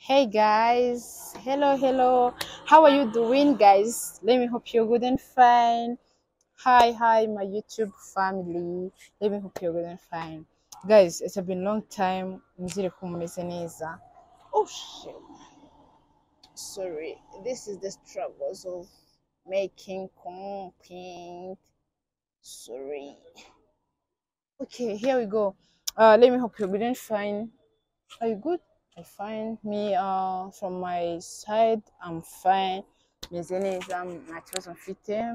Hey guys, hello, how are you doing, guys? Let me hope you're good and fine. Hi, my YouTube family. Let me hope you're good and fine, guys. It's been a long time. Nizere ko mumeze neza. Oh shit, sorry. This is the struggles of making content. Sorry. Okay, here we go. Let me hope you're good and fine. Are you good? I find me from my side I'm fine. Meze neza nta kibazo mfite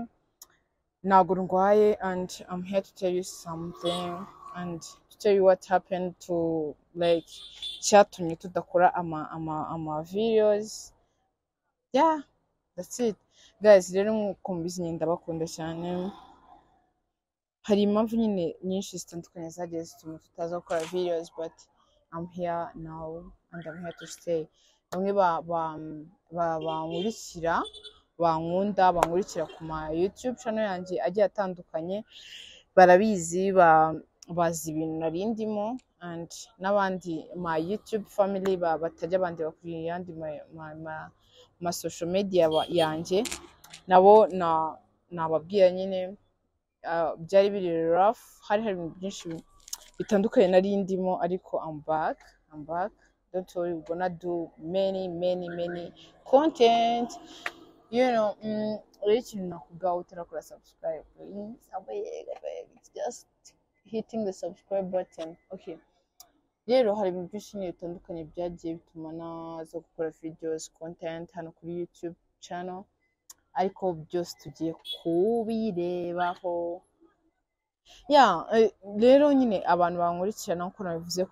ntabwo ndwaye and I'm here to tell you something and to tell you what happened to like cyatumye tudakora ama videos. Yeah, that's it guys. Rero nk'uko mubizi nyine ndabakunda cyane. Hari impamvu nyine nyinshi zitandukanye zagiye zituma tutaza gukora videos, but I'm here now and I'm here to stay. Bamwe bankurikira bankurikira ku ma YouTube channel yanjye agiye atandukanye barabizi bazi ibintu nari ndimo, and n'abandi ma YouTube family batajya abandi bakuriye yandi ma social media yanjye nabo nababwira nyine byari biri rough, hari ibintu byinshi bitandukanye nari ndimo, ariko I'm back. Don't worry, we're gonna do many content, you know. Ikintu nakugaho utarakora subscribe, please. It's just hitting the subscribe button. Okay, rero hari ibintu byinshi bitandukanye byagiye bituma naza gukora videos content hano kuri YouTube channel, ariko byose tugiye kubirebaho. Yeah, rero nyine abantu bankurikirana nkuko nabivuze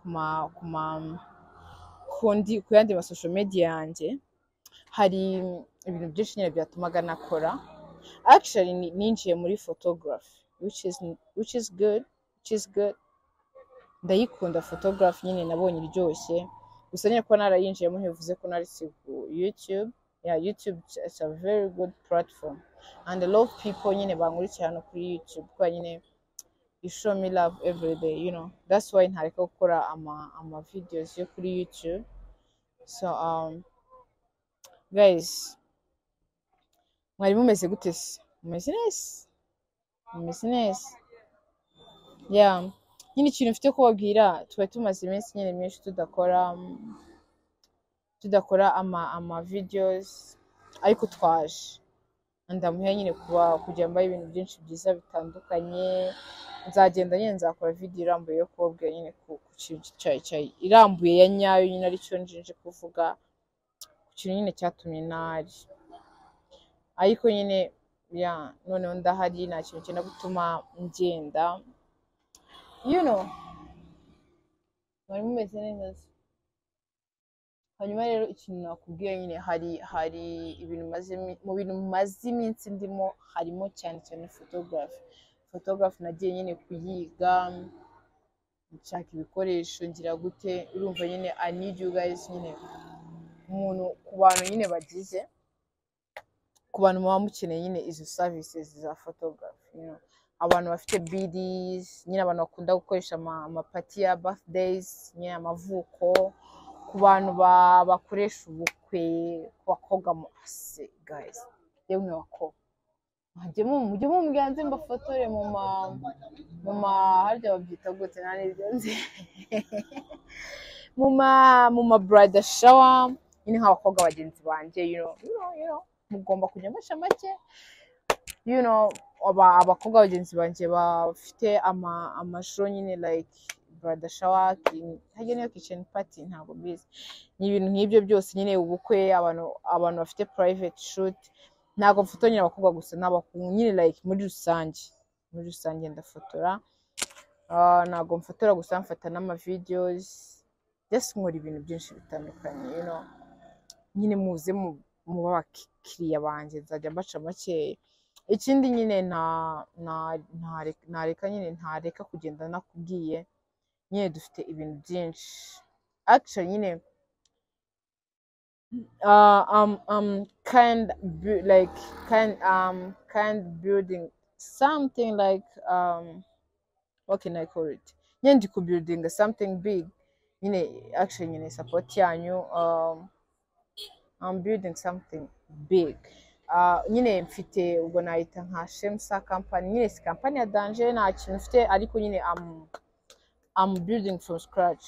ku yandi ma social media yanjye, hari ibintu byinshi nyine byatumaga nakora. Actually ninjiye muri photography, which is good. Ndayikunda photography, nyine nabonye iryoshye, gusa nyine ko narayinjiyemo ntibivuze ko nari ku YouTube. Yeah, YouTube is a very good platform and a lot of people nyine bankurikirana kuri YouTube kwa nyine you show me love every day, you know. That's why ntareka gukora ama videos yo kuri YouTube. So guys, mwari mumeze gute se? Mumeze neza? Yeah, nyine ikintu mfite kubabwira, twari tumaze iminsi nyine myinshi tudakora ama videos, ariko twaje ndamuhe nyine kujya mbaye ibintu byinshi byiza bitandukanye. Nzagenda nyine nzakora video irambuye yo kubabwira nyine ku kintu irambuye ya nyayo, nyine aricyo nje kuvuga ku kintu nyine cyatumye nari, ariko nyine ya noneho ndahari, nta kintu cyenda gutuma ngenda, you know. Mwari mumeze neza? Hanyuma rero ikintu nakubwiye nyine, hari ibintu mu bintu maze iminsi ndimo harimo cyane photography. Nagiye nyine kuyiga, nshaka ibikoresho ngira gute, urumva nyine I need you guys, nyine umuntu ku bantu nyine bagize, ku bantu muba mukeneye nyine izo services za photography, you know. Abantu bafite BDs, nyine abantu bakunda gukoresha amapati ya birthdays, nyine amavuko, ku bantu bakoresha ubukwe, ku bakobwa mu ase guys, yemwe bakobwa mujye mumbyanze mbafotore mu harya babyita gute, nibyo nzi mu ma bridal shower, nyine nk'abakobwa bagenzi banjye, you know, mugomba kujya mbasha make, you know. Abakobwa bagenzi banjye bafite amashusho nyine like bridal shower, hajya niyo kitchen party, ntabwo bizi, ni ibintu nk'ibyo byose nyine, ubukwe, abantu bafite private shoot. Ntabwo mfotonya abakobwa gusa, n'abahungu nyine, like muri rusange ndafotora. Ntabwo mfotora gusa, mfata n'ama videos, just nkora ibintu byinshi bitandukanye, you know. Nyine muze mu bakiriya banjye, nzajya mbaca makeya. Ikindi nyine ntareka kugenda nakubwiye, nyine dufite ibintu byinshi. Actually nyine kind building something like what can I call it, nyine ndi building something big, nyine actually nyine support yanyu, I'm building something big. Nyine mfite ubwo nayita nka Shemsa company, nyine si company ya danger nta kintu mfite, ariko nyine I'm building from scratch.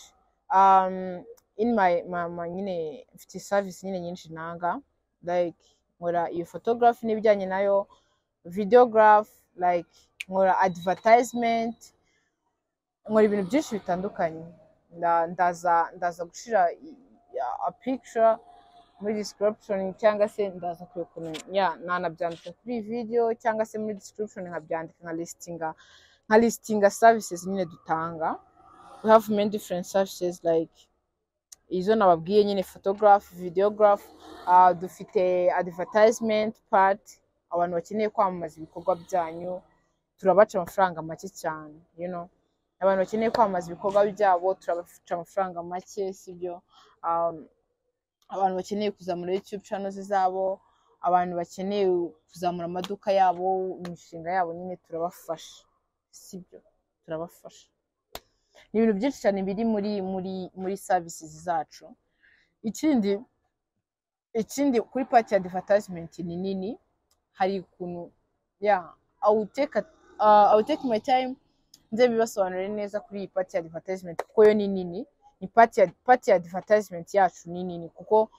In my nyine mfite service nyine nyinshi nanga, like nkora iyo photography n'ibijyanye nayo, videograph, like nkora advertisement, nkora ibintu byinshi bitandukanye. Ndaza gushira a picture muri description, cyangwa se ndaza kuyokunya nanabyandika kuri video, cyangwa se muri description nkabyandika nka listinga services nyine dutanga. We have many different services, like izo nababwiye nyine photograph, videograph, dufite advertisement part, abantu bakeneye kwamamaza ibikorwa byanyu turabaca amafaranga make cyane, you know, abantu bakeneye kwamamaza ibikorwa byabo turabaca amafaranga make, sibyo. Abantu bakeneye kuzamura YouTube channels zabo, abantu bakeneye kuzamura amaduka yabo, imishinga yabo, nyine turabafasha, sibyo, turabafasha. Ni ibintu byinshi cyane biri muri services zacu. Ikindi kuri part ya advertisement ni nini, hari ukuntu I will take my time nze bibasobanurire neza kuri iyi part ya advertisement, kuko yo ni nini. Ni part ya advertisement yacu ni nini, kuko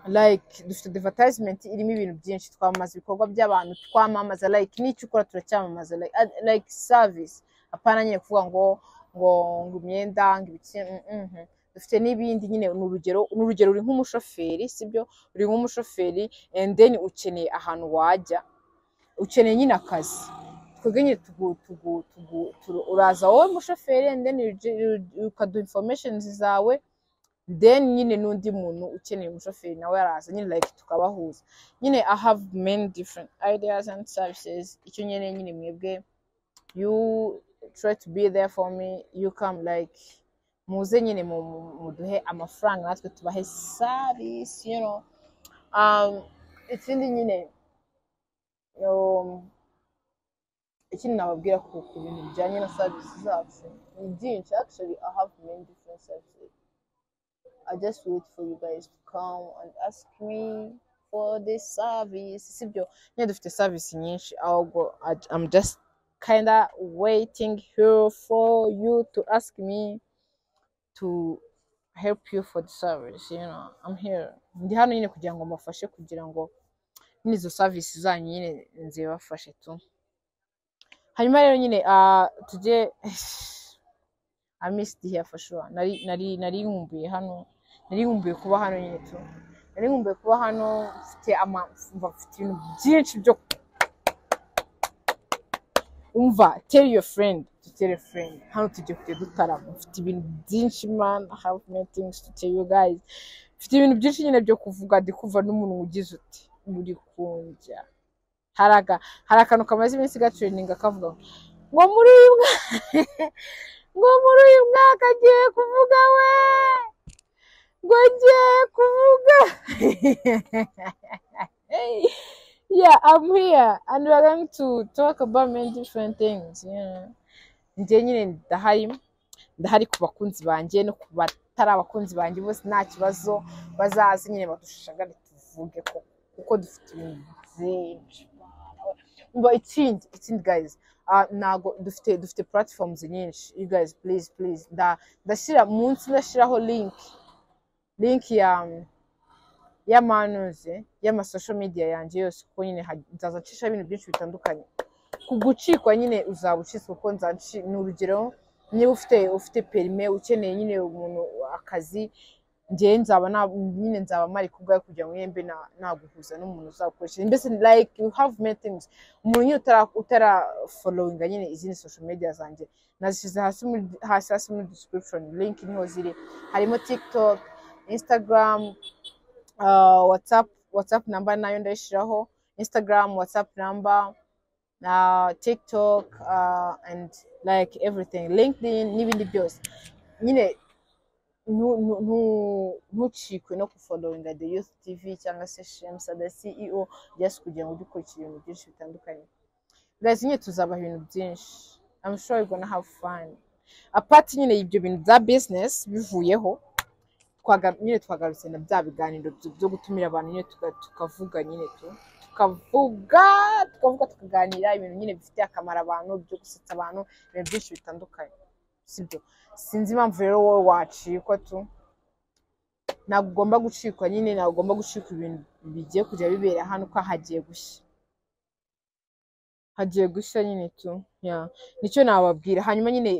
like dufite advertisement irimo ibintu byinshi, twamamaza ibikorwa by'abantu, twamamaza like n'icyo ukora turacyamamaza, like service, apana nyine kuvuga ngo imyenda ngibiki. Dufite n'ibindi nyine. N'urugero uri nk'umushoferi, sibyo, uri nk'umushoferi and then ukeneye ahantu wajya, ukeneye nyine akazi, twebwe nyine uraza wowe mushoferi and then ukaduha information zawe, then nyine n'undi muntu ukeneye umushoferi nawe araza, nyine like tukabahuza. Nyine I have many different ideas and services. Icyo nyine mwebwe, you try to be there for me, you come like muze nyine muduhe amafaranga natwe tubahe service, you know. Ikindi nyine ikindi nababwira ku bintu bijyanye na service zacu ni byinshi. Actually I have many different services. I just wait for you guys to come and ask me for this service, sibyo. Nyine dufite service nyinshi, ahubwo I'm just kinda waiting here for you to ask me to help you for the service, you know. I'm here, ndi hano nyine kugira ngo mbafashe, kugira ngo nizo service zanyu nyine nzibafashe tu. Hanyuma rero nyine tujye I missed here for sure. Nari nkumbuye hano, nari nkumbuye kuba hano nyine tu, nari nkumbuye kuba hano. Mfite ibintu byinshi byo umva. Tell your friend to tell a friend, hano tujye kujya dutarama. Mfite ibintu byinshi man, I have many things to tell you guys. Mfite ibintu byinshi nyine byo kuvuga, ndi kuva n'umuntu ugize uti muri kunjya. Hari akantu kamaze iminsi gatraining akavuga ngo muri uyu mwaka agiye kuvuga we, ngo agiye kuvuga. Yeah, I'm here and we are going to talk about many different things, yeah. Njye nyine ndahari ku bakunzi banjye no ku batari abakunzi banjye bose, nta kibazo, bazaze nyine badushagare tuvuge kuko dufite ibintu byinshi. Ikindi guys, nago dufite platforms nyinshi. You guys please ndashira munsi, ndashiraho link ya manuze y'ama social media yanjye yose, kuko nyine nzazacisha ibintu byinshi bitandukanye. Kugucikwa nyine uzabucitswe, kuko n'urugero niba ufite perime, ukeneye nyine umuntu akazi, njye nzaba mari kubwayo kugira ngo yembe naguhuza n'umuntu uzakoresha. Mbese like you have many things. Umuntu nyine utara following nyine izindi social media zanjye nazishize hasi muri description, link niho ziri. Harimo TikTok, Instagram, WhatsApp number nayo ndayishiraho, Instagram, WhatsApp number, TikTok, and like everything, LinkedIn n'ibindi byose. Nyine ntucikwe no kufollowinga the youth TV cyangwa se Shemsa the CEO, just kugira ngo dukurikire ibintu byinshi bitandukanye. Guys, nyine tuzabaha ibintu byinshi. I'm sure you're gonna have fun. Apart nyine ibyo bintu bya business bivuyeho, nyine twagarutse na bya biganiro byo gutumira abantu nyine tukavuga nyine tukavuga tukaganira ibintu nyine bifite akamaro abantu, byo gusetsa abantu, ibintu byinshi bitandukanye, sibyo? Sinzi impamvu rero wowe wacikwa tu, ntabwo ugomba gucikwa nyine, ntabwo ugomba gucika ibintu bigiye kujya bibera hano, ko hagiye gushya nyine tu, nicyo nababwira. Hanyuma nyine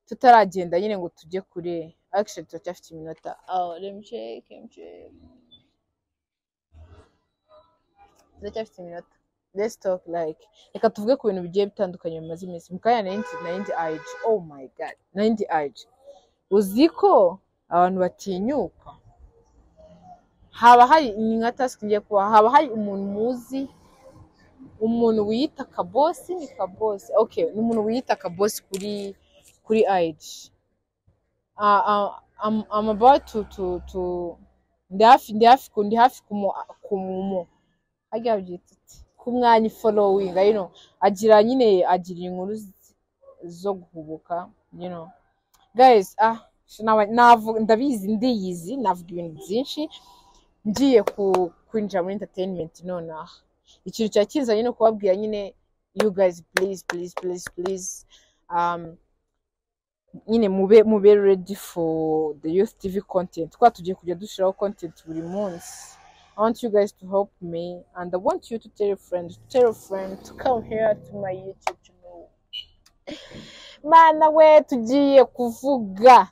tutaragenda nyine ngo tujye kure, actually turacyafite iminota. Let me check. Turacyafite iminota. Let's talk like, reka tuvuge ku bintu bigiye bitandukanye bimaze iminsi. Mukanya nayindi age, oh my god, nayindi age. Uzi ko abantu batinyuka, haba hari ni nka task ngiye kuba, haba hari umuntu muzi, umuntu wiyita kabosi, ni kabosi, okay, ni umuntu wiyita kabosi kuri age. I'm about to ndi hafi kumwanya following, you know, agira inkuru zo guhubuka, you know guys. Ndabizi ndiyizi, navuga ibintu byinshi, ngiye kwinjira muri entertainment nonaha. Ikintu cyakinzanye no kubabwira nyine, you guys please nyine mube ready for the youth TV content. Kwa tugiye kujya dushiraho content buri munsi. I want you guys to help me, and I want you to tell a friend to come here to my YouTube channel. Mana we, tugiye kuvuga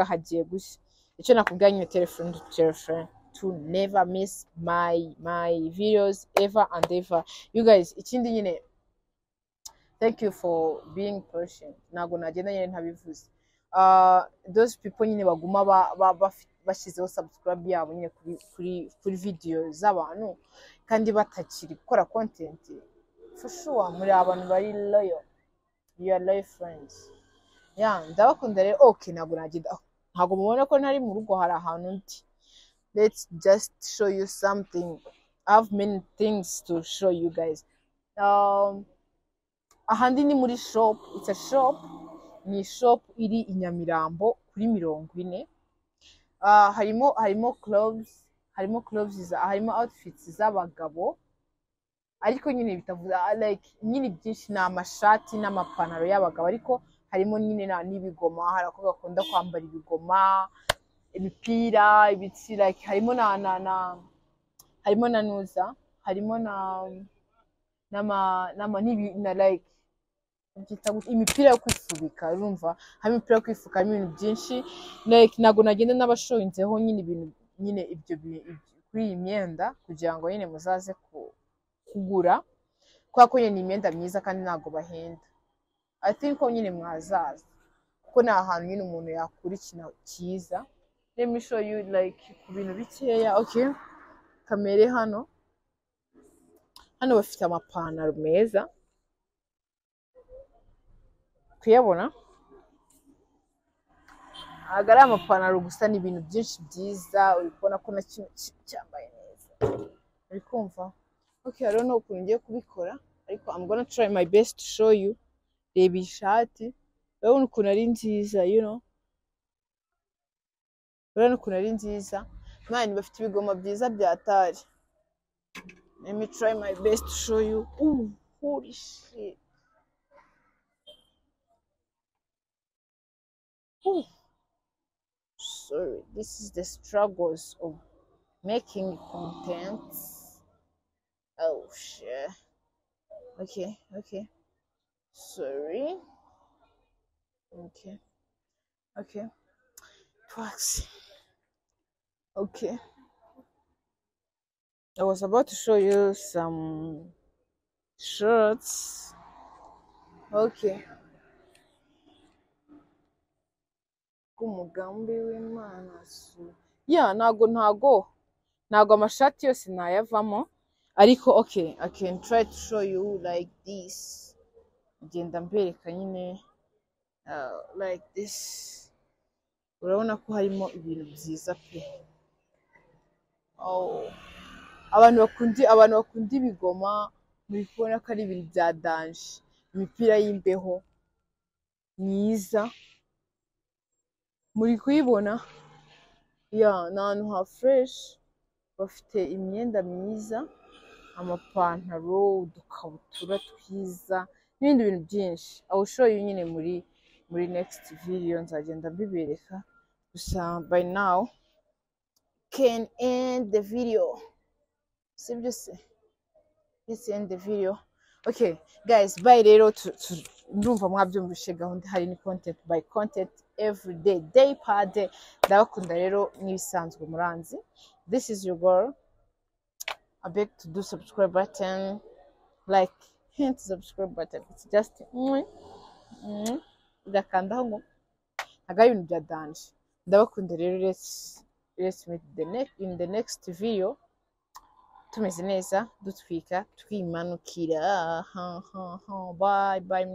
hagiye gushya. Icyo nakubwira nyine, tell a friend to never miss my videos ever and ever. You guys, ikindi nyine, thank you for being patient. Nago nagenda nyine ntabivuze. Those people nyine baguma bashizeho subscribe yabo nyine kuri video z'abantu kandi batakiri gukora content. For sure muri abantu bari loyal. You are loyal friends. Ndabakunda rero. Okay, nago nagenda. Ntago mubona ko ntari mu rugo, hari ahantu ndi. Let's just show you something. I have many things to show you guys. Ahandi ni muri shop. It's a shop. Ni shop iri i Nyamirambo kuri 40. Harimo clothes, harimo outfits z'abagabo, ariko nyine bitavuga like nyine byinshi, na amashati n'amapantaro y'abagabo, ariko harimo nyine n'ibigoma. Hari ako gakunda kwambara ibigoma, imipira, ibitsi, like harimo na nuza, harimo na like imipira yo kwifubika, urumva, hari imipira yo kwifuka, harimo ibintu byinshi. Like nago nagenda n'abashowinzeho nyine ibintu nyine ibyo kuri iyi myenda, kugira ngo nyine muzaze kugura, kwa ko nyine imyenda myiza kandi nago bahenda. I think ko nyine mwazaza, kuko ni ahantu nyine umuntu yakura ikintu cyiza. Let me show you like ku bintu bikeya. Okay, kamere hano bafite amapantaro meza, kuyabona. Agari amapantaro gusa, ni ibintu byinshi byiza, uri kubona ko na kimwe cyambaye neza, uri kumva. Okay, I don't know ukuntu ngiye kubikora, ariko I'm gonna try my best to show you. Reba ishati, urabona ukuntu ari nziza, you know, urabona ukuntu ari nziza. Man, bafite ibigoma byiza bya tari. Let me try my best to show you. Holy shit. Sorry, this is the struggles of making content. Oh shit. Okay. Sorry. Okay. Twice. Okay. I was about to show you some shirts. Okay. Kumugambi w'Imana su. Ntago amashati yose nayavamo, ariko okay, I can try to show you like this. Ngenda mbereka nyine like this. Urabona ko harimo ibintu byiza pe. Abantu bakunda ibigoma, muri kubona ko ari ibintu bya danje. Imipira y'imbeho myiza, muri kuyibona. ya ni ahantu ha fresh, bafite imyenda myiza, amapantaro, udukabutura twiza n'ibindi bintu byinshi. I will show you nyine muri next video, nzagenda mbibereka. Gusa by now can end the video, sibyo se? Let's end the video. Okay guys, bye. Rero ndumva mwabyumvishe gahunda hari ni content by content every day per day. Ndabakunda rero n'ibisanzwe muranzi. This is your girl. I beg to do subscribe button, like, hint subscribe button. It's just ugakandaho ngo ntago ibintu bya danje. Ndabakunda rero, let's meet in the next video. Tumeze neza, dutwika, twimanukira. Bye bye.